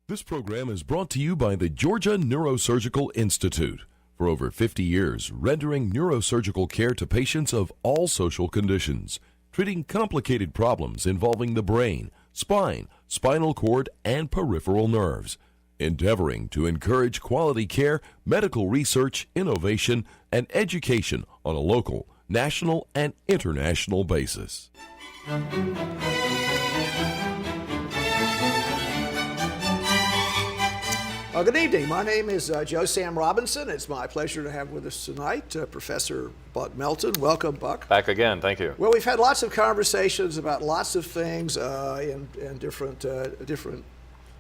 This program is brought to you by the Georgia Neurosurgical Institute. For over 50 years, rendering neurosurgical care to patients of all social conditions, treating complicated problems involving the brain, spine, spinal cord, and peripheral nerves, endeavoring to encourage quality care, medical research, innovation, and education on a local, national, and international basis. Good evening. My name is Joe Sam Robinson. It's my pleasure to have with us tonight Professor Buck Melton. Welcome, Buck. Back again. Thank you. Well, we've had lots of conversations about lots of things and different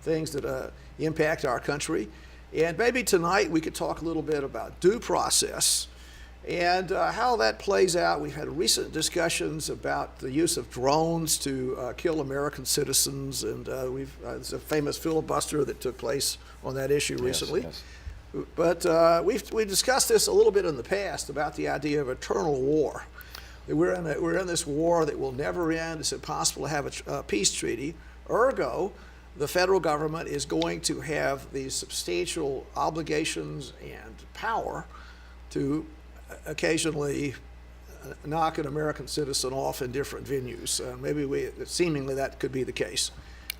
things that impact our country. And maybe tonight we could talk a little bit about due process and how that plays out. We've had recent discussions about the use of drones to kill American citizens, and there's a famous filibuster that took place on that issue recently. Yes. But we've discussed this a little bit in the past about the idea of eternal war. That we're in this war that will never end. It's impossible to have a peace treaty. Ergo, the federal government is going to have these substantial obligations and power to occasionally knock an American citizen off in different venues. Seemingly that could be the case.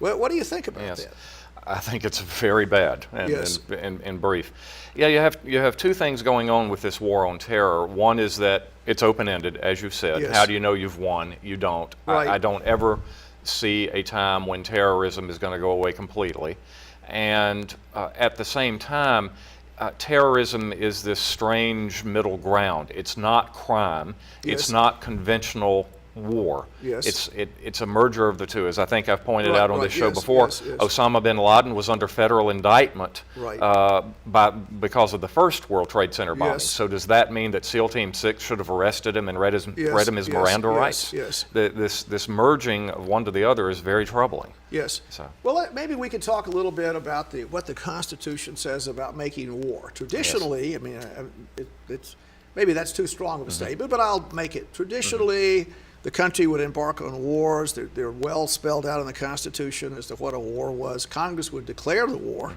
Well, what do you think about that? I think it's very bad Yes. and brief. Yeah, you have two things going on with this war on terror. One is that it's open-ended, as you said. Yes. How do you know you've won? You don't. Right. I don't ever see a time when terrorism is going to go away completely. And at the same time, terrorism is this strange middle ground. It's not crime. Yes. It's not conventional war. Yes. It's a merger of the two, as I think I've pointed out on this show yes, before. yes. Osama bin Laden was under federal indictment Right. because of the first World Trade Center bombing. Yes. So does that mean that SEAL Team 6 should have arrested him and read him his Miranda rights? Yes. This merging of one to the other is very troubling. Yes. So. Well, maybe we could talk a little bit about what the Constitution says about making war. Traditionally, Yes. I mean, it's maybe that's too strong of a statement, but I'll make it. Traditionally, the country would embark on wars. They're well spelled out in the Constitution as to what a war was. Congress would declare the war.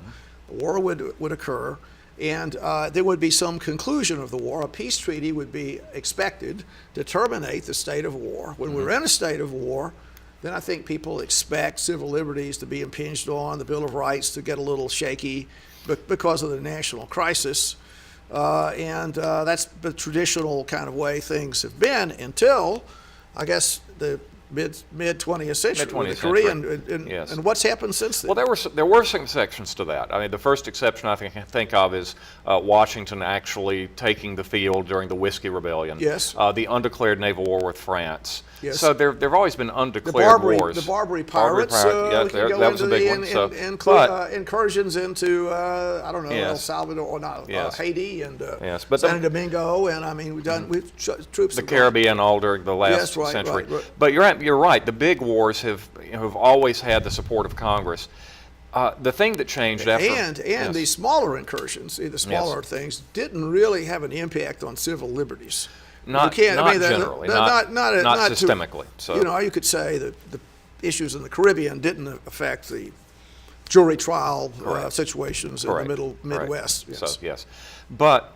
The war would occur, and there would be some conclusion of the war. A peace treaty would be expected to terminate the state of war. When we're in a state of war, then I think people expect civil liberties to be impinged on, the Bill of Rights to get a little shaky because of the national crisis. And that's the traditional kind of way things have been until, I guess, the mid 20th century, Mid-20th the Korean, century. Yes. and what's happened since then? Well, there were some exceptions to that. I mean, the first exception I think of is Washington actually taking the field during the Whiskey Rebellion. Yes. The undeclared naval war with France. Yes. So there've always been undeclared wars. The Barbary Pirates. Yeah, we can go that was into a big one. incursions into I don't know, Yes. El Salvador or not Yes. Haiti and Yes, but Santo Domingo, and I mean we've troops. The Caribbean all during the last Yes, right, century. right. But you're right. The big wars have always had the support of Congress. The thing that changed after And these smaller incursions, the smaller things, didn't really have an impact on civil liberties. Not generally, not systemically. So you could say that the issues in the Caribbean didn't affect the jury trial situations in the Midwest. Yes. So, yes. But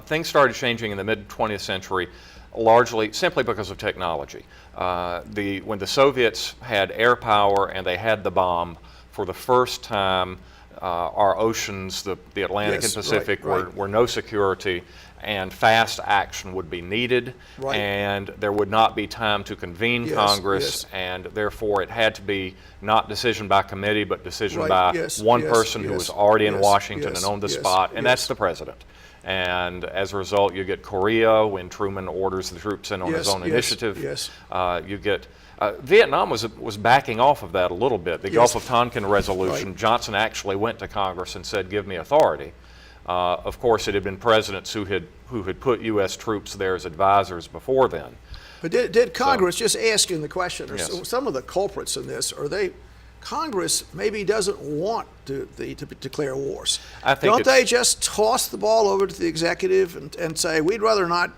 things started changing in the mid-20th century, largely simply because of technology. When the Soviets had air power and they had the bomb, for the first time, our oceans, the Atlantic and Pacific, were no security, and fast action would be needed, and there would not be time to convene Congress, and therefore it had to be not decision by committee, but decision by one person who was already in Washington and on the spot, and that's the president. And as a result, you get Korea when Truman orders the troops in on his own initiative. You get Vietnam was backing off of that a little bit. The Gulf of Tonkin resolution, Johnson actually went to Congress and said, "Give me authority." Of course, it had been presidents who had put U.S. troops there as advisors before then. But did Congress, just asking the question, some of the culprits in this, Congress maybe doesn't want to declare wars? Don't they just toss the ball over to the executive and say, we'd rather not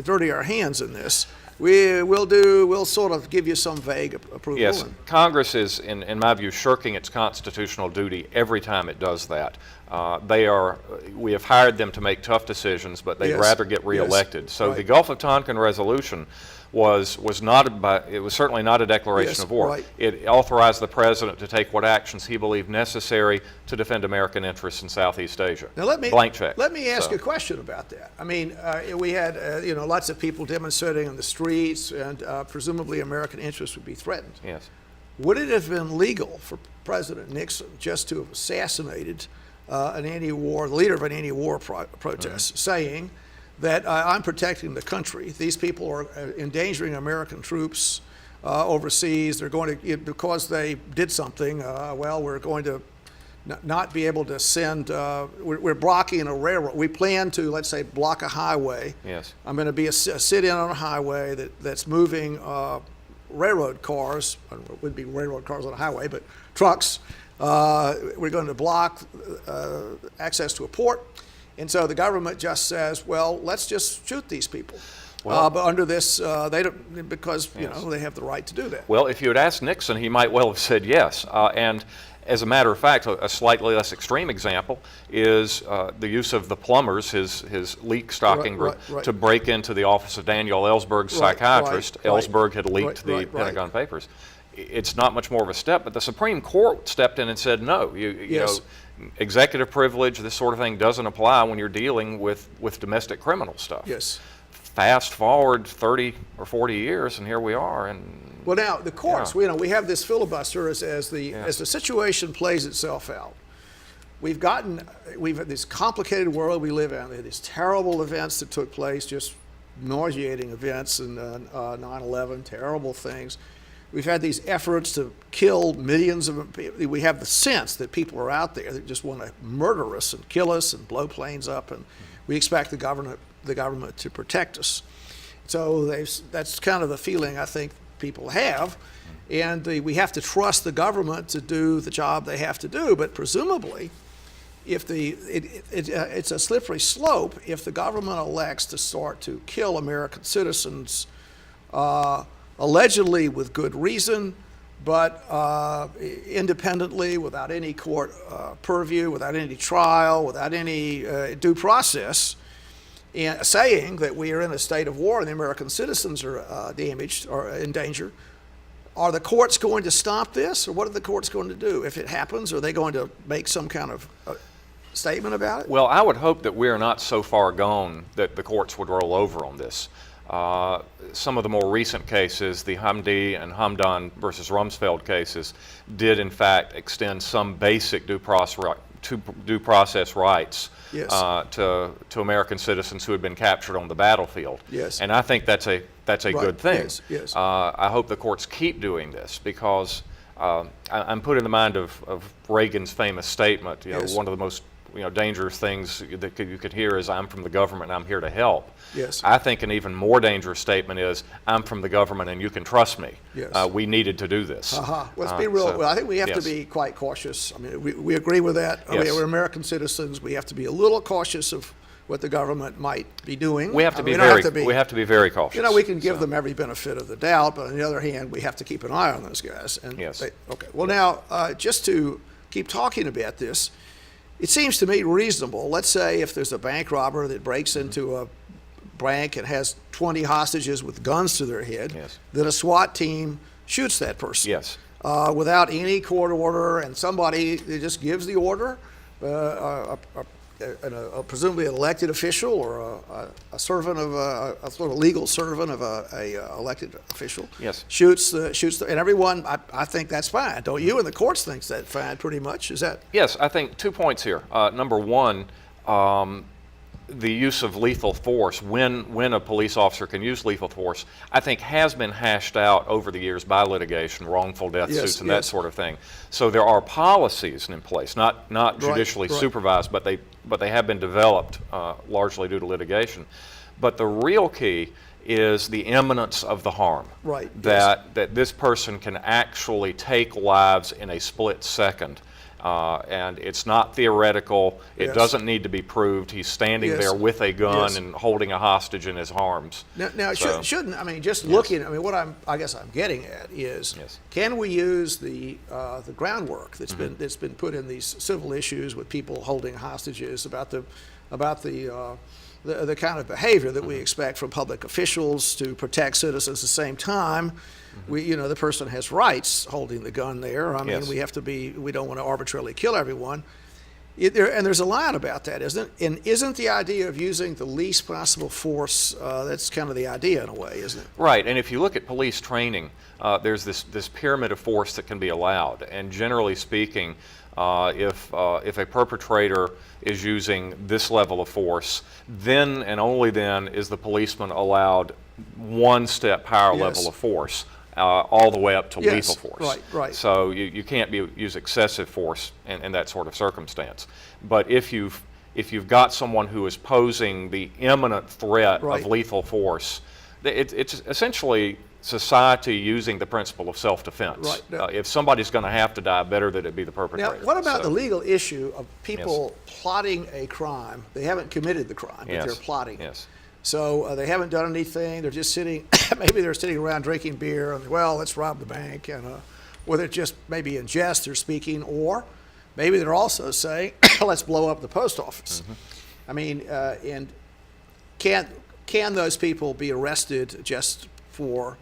dirty our hands in this? we'll sort of give you some vague approval. Yes, Congress is, in my view, shirking its constitutional duty every time it does that. We have hired them to make tough decisions, but they'd Yes, rather get reelected. yes, So right. the Gulf of Tonkin resolution was certainly not a declaration Yes, of war. right. It authorized the president to take what actions he believed necessary to defend American interests in Southeast Asia. Now Blank check. Let me ask So- you a question about that. I mean, we had lots of people demonstrating on the streets, and presumably American interests would be threatened. Yes. Would it have been legal for President Nixon just to have assassinated the leader of an anti-war protest, saying that I'm protecting the country. These people are endangering American troops overseas. They're going to, because they did something, we're going to not be able to send, we're blocking a railroad. We plan to, let's say, block a highway. Yes. I'm going to be a sit-in on a highway that's moving railroad cars, it would be railroad cars on a highway, but trucks. We're going to block access to a port. And so the government just says, well, let's just shoot these people. Well- but under this, they don't, because Yes. they have the right to do that. Well, if you had asked Nixon, he might well have said yes. And as a matter of fact, a slightly less extreme example is the use of the plumbers, his leak stocking group, right. to break into the office of Daniel Ellsberg's Right, psychiatrist. right, Ellsberg had leaked right, the right. Pentagon Papers. It's not much more of a step, but the Supreme Court stepped in and said, no, Yes. executive privilege, this sort of thing doesn't apply when you're dealing with domestic criminal stuff. Yes. Fast forward 30 or 40 years, and here we are. And Well, now the courts, Yeah. we have this filibuster as the situation plays itself out. We've had this complicated world we live in. These terrible events that took place, just nauseating events in 9/11, terrible things. We've had these efforts to kill millions of people. We have the sense that people are out there that just want to murder us and kill us and blow planes up, and we expect the government to protect us. So that's kind of the feeling I think people have, and we have to trust the government to do the job they have to do. But presumably, if it's a slippery slope if the government elects to start to kill American citizens, allegedly with good reason, but independently, without any court purview, without any trial, without any due process, and saying that we are in a state of war and the American citizens are damaged or in danger. Are the courts going to stop this, or what are the courts going to do if it happens? Are they going to make some kind of statement about it? Well, I would hope that we are not so far gone that the courts would roll over on this. Some of the more recent cases, the Hamdi and Hamdan versus Rumsfeld cases, did in fact extend some basic due process rights Yes. to American citizens who had been captured on the battlefield. Yes. And I think that's a Right. good thing. Yes, yes. I hope the courts keep doing this because I'm put in the mind of Reagan's famous statement. Yes. One of the most dangerous things that you could hear is, "I'm from the government and I'm here to help." Yes. I think an even more dangerous statement is, "I'm from the government and you can trust me." Yes. We needed to do this. Let's be real. So, Well, I think we have to yes. be quite cautious. I mean, we agree with that. I mean, Yes. we're American citizens. We have to be a little cautious of what the government might be doing. We have to be We don't very. have to be- We have to be very cautious. We can give So, them every benefit of the doubt, but on the other hand, we have to keep an eye on those guys. And Yes. okay. Well, now, just to keep talking about this, it seems to me reasonable. Let's say if there's a bank robber that breaks into a bank and has 20 hostages with guns to their head, Yes. that a SWAT team shoots that person. Yes. Without any court order, and somebody that just gives the order, presumably an elected official or a servant of a sort of legal servant of a elected official. Yes. Shoots and everyone. I think that's fine. Don't you? And the courts thinks that's fine, pretty much. Is that? Yes, I think 2 points here. Number one, the use of lethal force, when a police officer can use lethal force, I think has been hashed out over the years by litigation, wrongful death Yes, suits and that yes. sort of thing. So there are policies in place, not judicially right. supervised, but they have been developed largely due to litigation. But the real key is the imminence of the harm. Right, That this person can actually take lives in a split second. And it's not theoretical. It Yes. doesn't need to be proved. He's standing Yes. there with a gun Yes. and holding a hostage in his arms. Now So- shouldn't, I mean, just looking, I mean, what I guess I'm getting at is, Yes. can we use the groundwork that's been put in these civil issues with people holding hostages about the kind of behavior that we expect from public officials to protect citizens at the same time? The person has rights holding the gun there. I mean, Yes. we don't want to arbitrarily kill everyone. And there's a line about that, isn't it? And isn't the idea of using the least possible force, that's kind of the idea in a way, isn't it? Right, and if you look at police training, there's this pyramid of force that can be allowed. And generally speaking, if a perpetrator is using this level of force, then and only then is the policeman allowed one step higher Yes. level of force. All the way up to Yes, lethal force. right. So you can't use excessive force in that sort of circumstance. But if you've got someone who is posing the imminent threat Right. of lethal force, it's essentially society using the principle of self-defense. Right. If somebody's going to have to die, better that it be the Now, perpetrator. what about So- the legal issue of people plotting a crime? They haven't committed the crime, but Yes. they're plotting. Yes. So they haven't done anything. They're just sitting. Maybe they're sitting around drinking beer and, well, let's rob the bank. And whether it's just maybe in jest they're speaking, or maybe they're also saying, let's blow up the post office. I mean, and can those people be arrested just for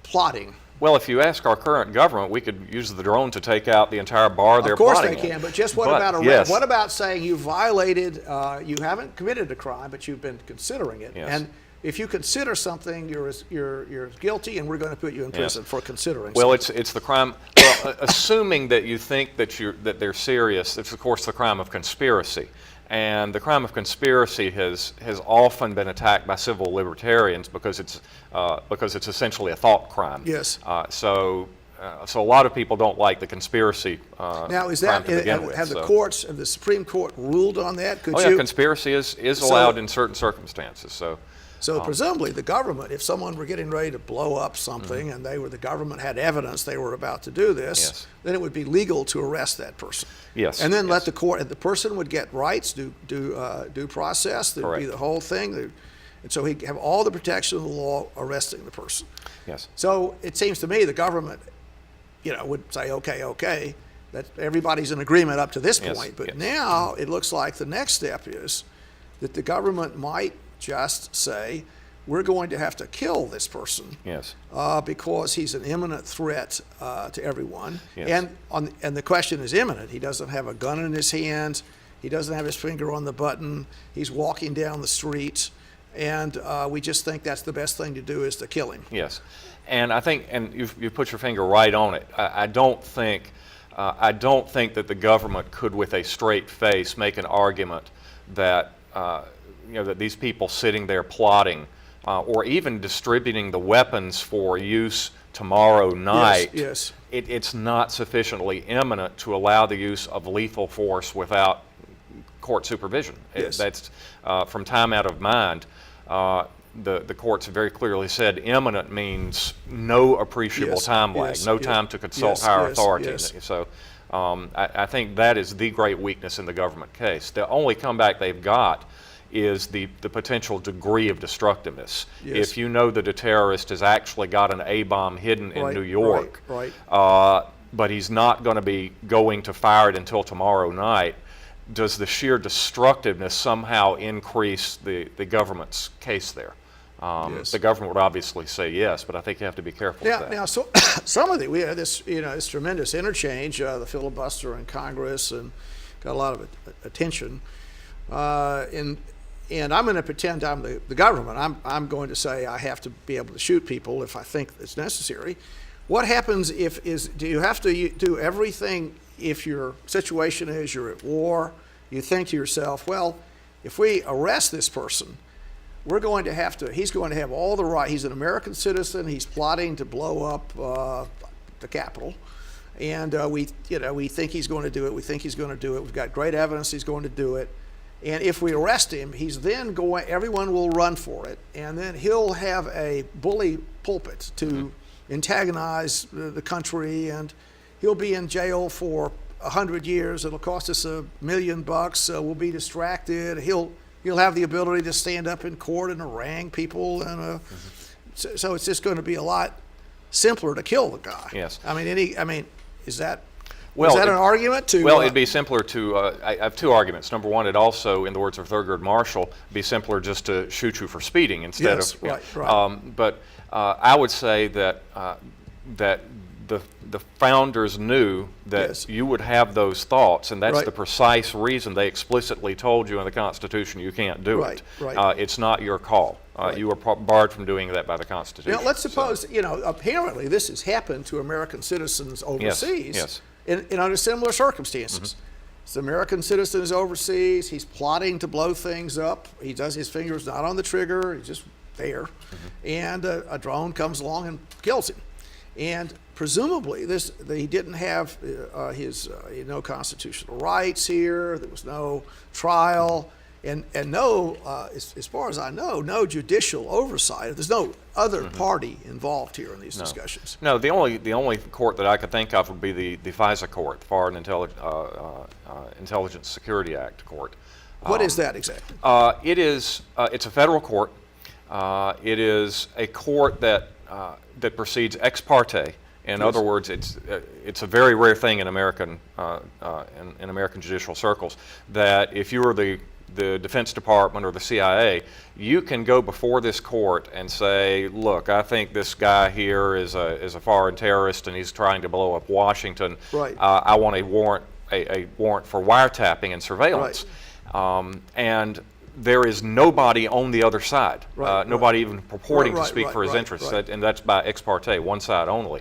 plotting? Well, if you ask our current government, we could use the drone to take out the entire bar they're Of course plotting they can, in. but just what But, about arrest? yes. What about saying you violated, you haven't committed a crime, but you've been considering it? Yes. And if you consider something, you're guilty, and we're going to put you in prison for considering Well, something. it's the crime. Well, assuming that you think that they're serious, it's of course the crime of conspiracy, and the crime of conspiracy has often been attacked by civil libertarians because it's essentially a thought crime. Yes. So a lot of people don't like the conspiracy. Now, is crime that to begin with, have the so- courts and the Supreme Court ruled on that? Could Oh yeah, you? conspiracy is So- allowed in certain circumstances. So presumably the government, if someone were getting ready to blow up something and the government had evidence they were about to do this, Yes. then it would be legal to arrest that person. Yes, And then let yes. the court, and the person would get rights, due process, there'd be Correct. the whole thing. And so he'd have all the protection of the law arresting the person. yes. So it seems to me the government, would say, okay, that everybody's in agreement up to this Yes, point. But yes. now it looks like the next step is that the government might just say, we're going to have to kill this person Yes. because he's an imminent threat to everyone. Yes. And the question is imminent. He doesn't have a gun in his hand. He doesn't have his finger on the button. He's walking down the street. And we just think that's the best thing to do is to kill him. Yes, and I think, and you've put your finger right on it. I don't think that the government could, with a straight face, make an argument that that these people sitting there plotting, or even distributing the weapons for use tomorrow night. Yes. It's not sufficiently imminent to allow the use of lethal force without court supervision. Yes. That's from time out of mind. The courts have very clearly said imminent means no appreciable Yes, time lag, yes, no yes, time to consult yes, higher yes, authority. yes. So I think that is the great weakness in the government case. The only comeback they've got is the potential degree of destructiveness. Yes. If you know that a terrorist has actually got an A-bomb hidden in Right, New York, right. but he's not going to be going to fire it until tomorrow night, does the sheer destructiveness somehow increase the government's case there? Yes. The government would obviously say yes, but I think you have to be careful with that. Now, so some of we had this, this tremendous interchange, the filibuster in Congress, and got a lot of attention. And I'm going to pretend I'm the government. I'm going to say I have to be able to shoot people if I think it's necessary. What happens do you have to do everything if your situation is you're at war? You think to yourself, well, if we arrest this person, he's going to have all the right. He's an American citizen. He's plotting to blow up the Capitol. And we think he's going to do it. We think he's going to do it. We've got great evidence he's going to do it. And if we arrest him, he's then going, everyone will run for it, and then he'll have a bully pulpit to antagonize the country, and he'll be in jail for 100 years. It'll cost us $1 million. We'll be distracted. He'll have the ability to stand up in court and harangue people, and so it's just going to be a lot simpler to kill the guy. Yes. I mean, is that Well, is that an argument to? Well, it'd be simpler to. I have two arguments. Number one, it also, in the words of Thurgood Marshall, be simpler just to shoot you for speeding instead Yes, of. right. But I would say that that the founders knew that Yes. you would have those thoughts, and that's Right. the precise reason they explicitly told you in the Constitution you can't do Right, it. right. It's not your call. Right. You are barred from doing that by the Constitution. Now, let's So- suppose, apparently this has happened to American citizens overseas yes. In under similar circumstances. The American citizen is overseas, he's plotting to blow things up, his finger's not on the trigger, he's just there, and a drone comes along and kills him. And presumably he didn't have his no constitutional rights here, there was no trial, and no, as far as I know, no judicial oversight. There's no other party involved here in these discussions. No, the only court that I could think of would be the FISA court, the Foreign Intelligence Security Act court. What is that exactly? It's a federal court. It is a court that proceeds ex parte. In other words, it's a very rare thing in American judicial circles that if you are the Defense Department or the CIA, you can go before this court and say, look, I think this guy here is a foreign terrorist and he's trying to blow up Washington. Right. I want a warrant for wiretapping and surveillance. And there is nobody on the other side, nobody even purporting to speak for his interests, and that's by ex parte, one side only.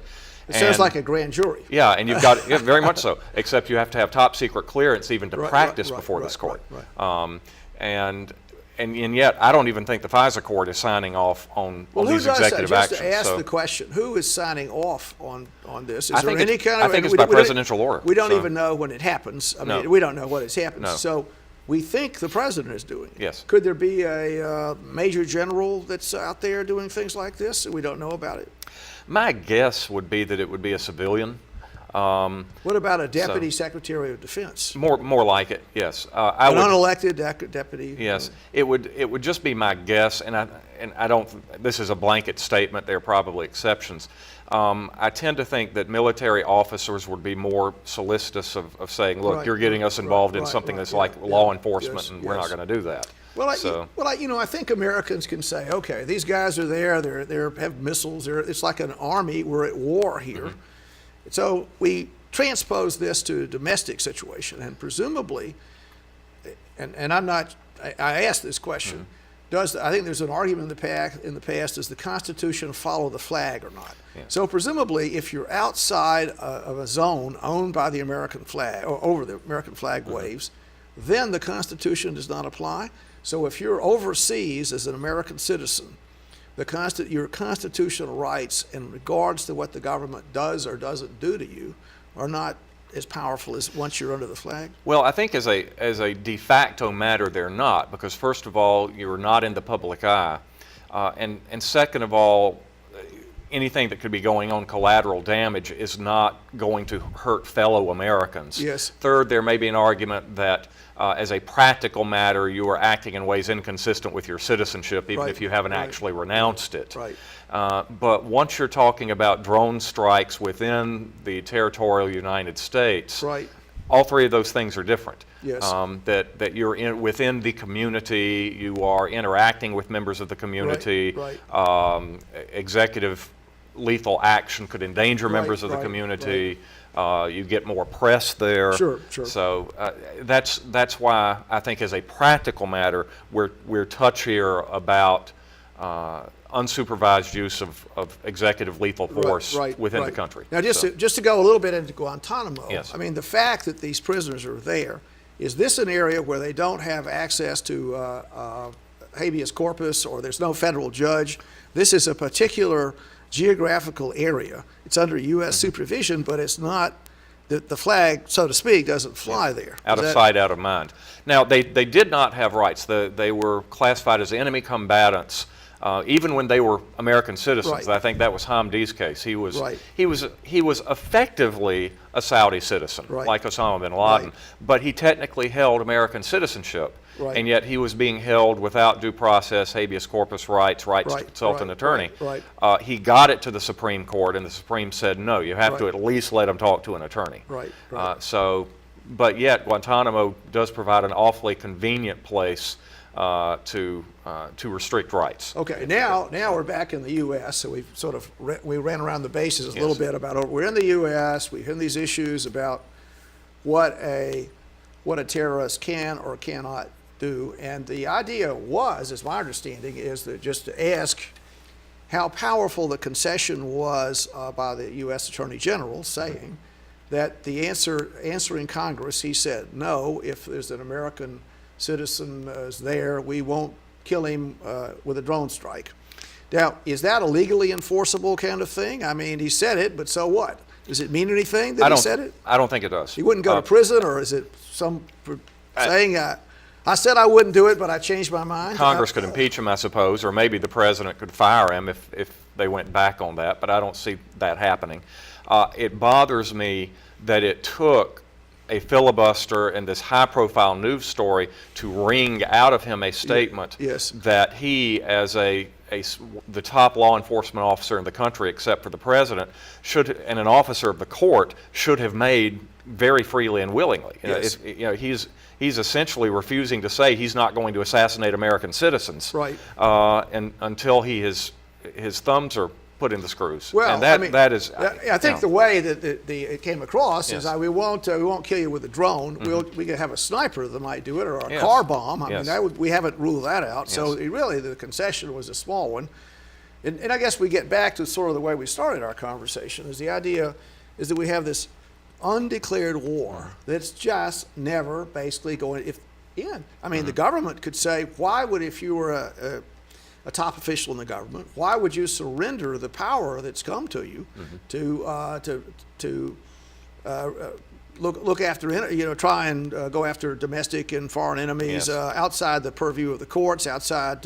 It sounds like a grand jury. Yeah, and you've got very much so. Except you have to have top secret clearance even to practice before this court. And yet, I don't even think the FISA court is signing off on these executive actions. Just to ask the question, who is signing off on this? Is I there think any it's, kind of? I think it's by presidential order. We don't so. even know when it happens. I mean, No. we don't know what has happened. No. So we think the president is doing it. Yes. Could there be a major general that's out there doing things like this and we don't know about it? My guess would be that it would be a civilian. What about a deputy secretary of defense? More like it, yes. An unelected deputy? Yes, it would just be my guess, and I don't. This is a blanket statement. There are probably exceptions. I tend to think that military officers would be more solicitous of saying, "Look, you're getting us involved in something that's like law enforcement, and we're not going to do that." Well, I think Americans can say, okay, these guys are there. They have missiles. It's like an army. We're at war here. So we transpose this to a domestic situation, and presumably, and I asked this question, I think there's an argument in the past, does the Constitution follow the flag or not? Yeah. So presumably, if you're outside of a zone owned by the American flag, or over the American flag waves, then the Constitution does not apply. So if you're overseas as an American citizen, your constitutional rights in regards to what the government does or doesn't do to you are not as powerful as once you're under the flag? Well, I think as a de facto matter, they're not, because first of all, you're not in the public eye, and second of all, anything that could be going on collateral damage is not going to hurt fellow Americans. Yes. Third, there may be an argument that as a practical matter, you are acting in ways inconsistent with your citizenship, even if you haven't actually renounced it. Right. But once you're talking about drone strikes within the territorial United States, all three of those things are different. Yes. That you're within the community, you are interacting with members of the community. Executive lethal action could endanger members of the community. You get more press there. Sure. So that's why I think, as a practical matter, we're touchier about unsupervised use of executive lethal force within the country. Now, just to go a little bit into Guantanamo, yes. I mean, the fact that these prisoners are there, is this an area where they don't have access to habeas corpus, or there's no federal judge? This is a particular geographical area. It's under U.S. supervision, but it's not the flag, so to speak, doesn't fly there. Out of sight, out of mind. Now, they did not have rights. They were classified as enemy combatants, even when they were American citizens. Right. I think that was Hamdi's case. He was Right. he was effectively a Saudi citizen, Right. like Osama bin Laden, Right. but he technically held American citizenship. Right. And yet he was being held without due process, habeas corpus rights to Right, consult an right, attorney. right, He got it to the Supreme Court, and the Supreme said, no, you have to Right. at least let him talk to an attorney. Right, But yet Guantanamo does provide an awfully convenient place to restrict rights. Okay, now we're back in the U.S., so we've sort of we ran around the bases a little bit about we're in the U.S. We've had these issues about what a terrorist can or cannot do, and the idea was, as my understanding, is that just to ask how powerful the concession was by the U.S. Attorney General, saying that the answering Congress, he said, no, if there's an American citizen is there, we won't kill him with a drone strike. Now, is that a legally enforceable kind of thing? I mean, he said it, but so what? Does it mean anything that he said it? I don't think it does. He wouldn't go to prison, or is it some saying, I said I wouldn't do it, but I changed my mind? Congress could impeach him, I suppose, or maybe the president could fire him if they went back on that, but I don't see that happening. It bothers me that it took a filibuster and this high-profile news story to wring out of him a statement Yes. that he, as the top law enforcement officer in the country, except for the president, and an officer of the court, should have made very freely and willingly. Yes. He's essentially refusing to say he's not going to assassinate American citizens, Right. and until his thumbs are put in the screws. Well, and I mean, that is. I think the way that it came across is Yes. we won't kill you with a drone. We could have a sniper that might do it, or a Yes. car bomb. I Yes. mean, we haven't ruled that out. Yes. So really, the concession was a small one. And I guess we get back to sort of the way we started our conversation. Is the idea is that we have this undeclared war that's just never basically going in. I mean, the government could say, why would, if you were a top official in the government, why would you surrender the power that's come to you to look after, try and go after domestic and foreign enemies Yes. Outside the purview of the courts, outside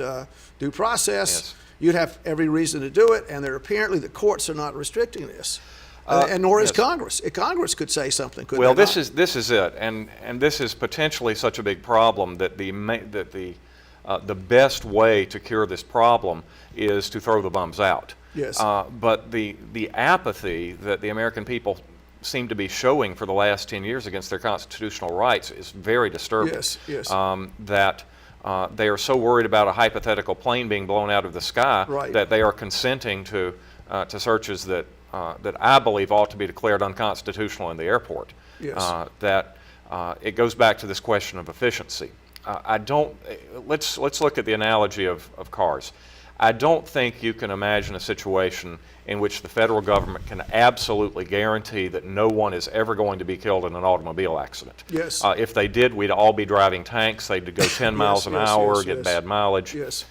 due process? Yes. You'd have every reason to do it, and apparently the courts are not restricting this. And nor is yes. Congress. Congress could say something, couldn't Well, they this is it, and this is potentially such a big problem that the best way to cure this problem is to throw the bombs out. Yes. But the apathy that the American people seem to be showing for the last 10 years against their constitutional rights is very disturbing. Yes, yes. That they are so worried about a hypothetical plane being blown out of the sky Right. that they are consenting to searches that I believe ought to be declared unconstitutional in the airport. Yes. It goes back to this question of efficiency. Let's look at the analogy of cars. I don't think you can imagine a situation in which the federal government can absolutely guarantee that no one is ever going to be killed in an automobile accident. Yes. If they did, we'd all be driving tanks. They'd go 10 miles an yes, hour, yes, get yes. bad mileage. Yes.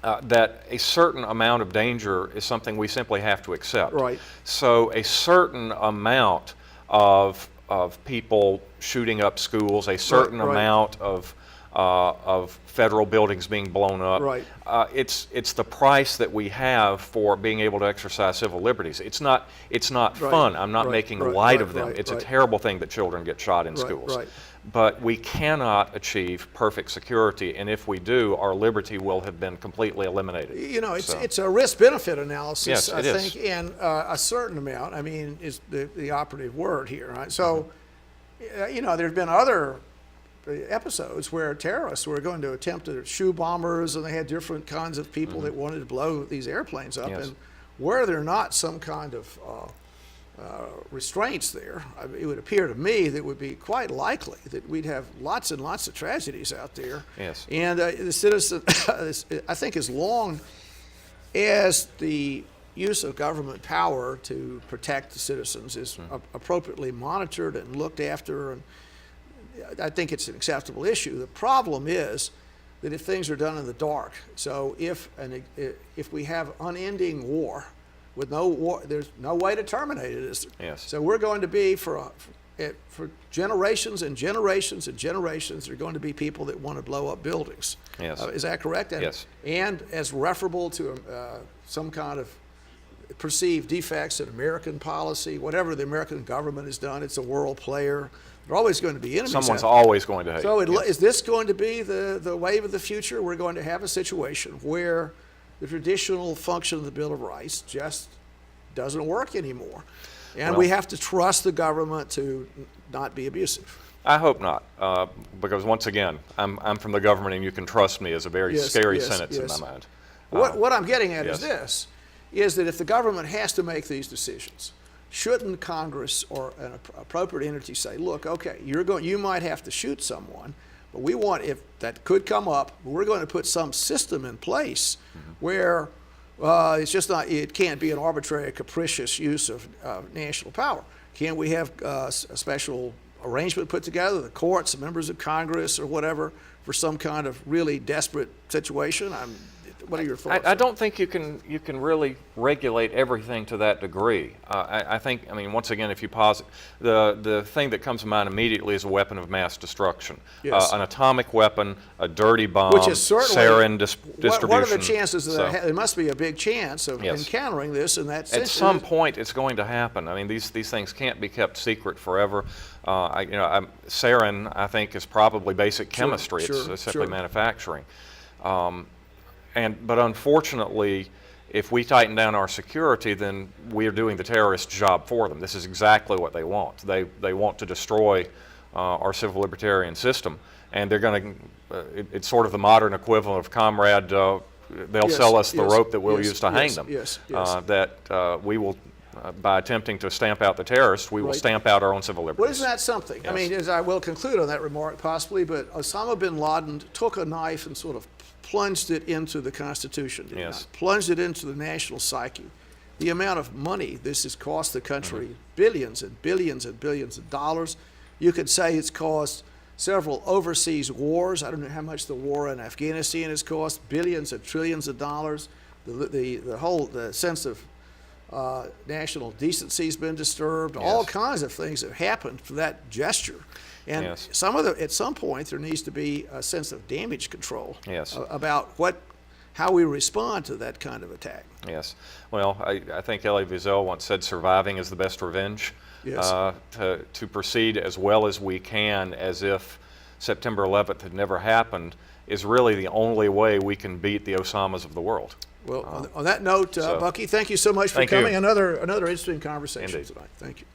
That a certain amount of danger is something we simply have to accept. Right. So a certain amount of people shooting up schools, a certain right. amount of federal buildings being blown up. Right. It's the price that we have for being able to exercise civil liberties. It's not fun. I'm not making light of them. It's a terrible thing that children get shot in schools. Right. But we cannot achieve perfect security, and if we do, our liberty will have been completely eliminated. It's a risk-benefit analysis, Yes, I it is. think, and a certain amount, I mean, is the operative word here, right? So, there have been other episodes where terrorists were going to attempt to shoot bombers, and they had different kinds of people that wanted to blow these airplanes up, Yes. and were there not some kind of restraints there, it would appear to me that it would be quite likely that we'd have lots and lots of tragedies out there. Yes. And the citizen, I think, as long as the use of government power to protect the citizens is appropriately monitored and looked after, and I think it's an acceptable issue. The problem is that if things are done in the dark, so if we have unending war with no war. There's no way to terminate it, is there? Yes. So we're going to be for generations and generations and generations. There are going to be people that want to blow up buildings. Yes. Is that correct? And, Yes. And as referable to some kind of perceived defects in American policy, whatever the American government has done, it's a world player. There are always going to be enemies. Someone's out there. always going to hate. So Yes. is this going to be the wave of the future? We're going to have a situation where the traditional function of the Bill of Rights just doesn't work anymore. And we have to trust the government to not be abusive. I hope not, because once again, I'm from the government, and you can trust me is a very scary sentence in my mind. What I'm getting at yes. is this, is that if the government has to make these decisions, shouldn't Congress or an appropriate entity say, look, okay, you might have to shoot someone, but we want, if that could come up, we're going to put some system in place where it's just not, it can't be an arbitrary, capricious use of national power. Can't we have a special arrangement put together, the courts, the members of Congress, or whatever, for some kind of really desperate situation? What are your thoughts? I don't think you can really regulate everything to that degree. I think, once again, if you posit, the thing that comes to mind immediately is a weapon of mass destruction. Yes. An atomic weapon, a dirty bomb, which is certainly, sarin distribution. What are the chances of that? There must be a big chance of Yes. encountering this in that sense. At some point, it's going to happen. These things can't be kept secret forever. Sarin, I think, is probably basic chemistry. It's simply manufacturing. But unfortunately, if we tighten down our security, then we are doing the terrorist job for them. This is exactly what they want. They want to destroy our civil libertarian system, and they're going to. It's sort of the modern equivalent of comrade. They'll sell us the rope that we'll use to hang them. That we will. By attempting to stamp out the terrorists, we will stamp out our own civil liberties. Well, isn't that something? Yes. As I will conclude on that remark possibly, but Osama bin Laden took a knife and sort of plunged it into the Constitution, plunged it into the national psyche. The amount of money this has cost the country, billions and billions and billions of dollars. You could say it's caused several overseas wars. I don't know how much the war in Afghanistan has cost, billions and trillions of dollars. The sense of national decency has been disturbed. Yes. All kinds of things have happened for that gesture. And Yes. at some point, there needs to be a sense of damage control Yes. about how we respond to that kind of attack. Yes. Well, I think Elie Wiesel once said surviving is the best revenge. Yes. To proceed as well as we can as if September 11th had never happened is really the only way we can beat the Osamas of the world. Well, on that note, Bucky, thank you so much for Thank coming. you. Another interesting conversation Indeed. tonight. Thank you.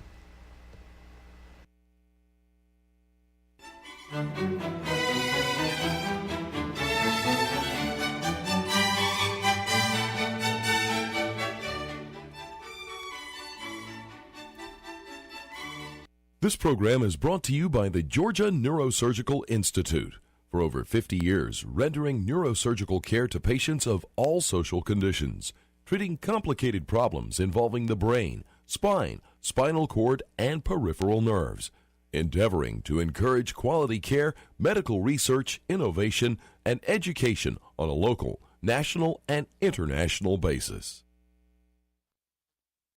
This program is brought to you by the Georgia Neurosurgical Institute. For over 50 years, rendering neurosurgical care to patients of all social conditions, treating complicated problems involving the brain, spine, spinal cord, and peripheral nerves, endeavoring to encourage quality care, medical research, innovation, and education on a local, national, and international basis.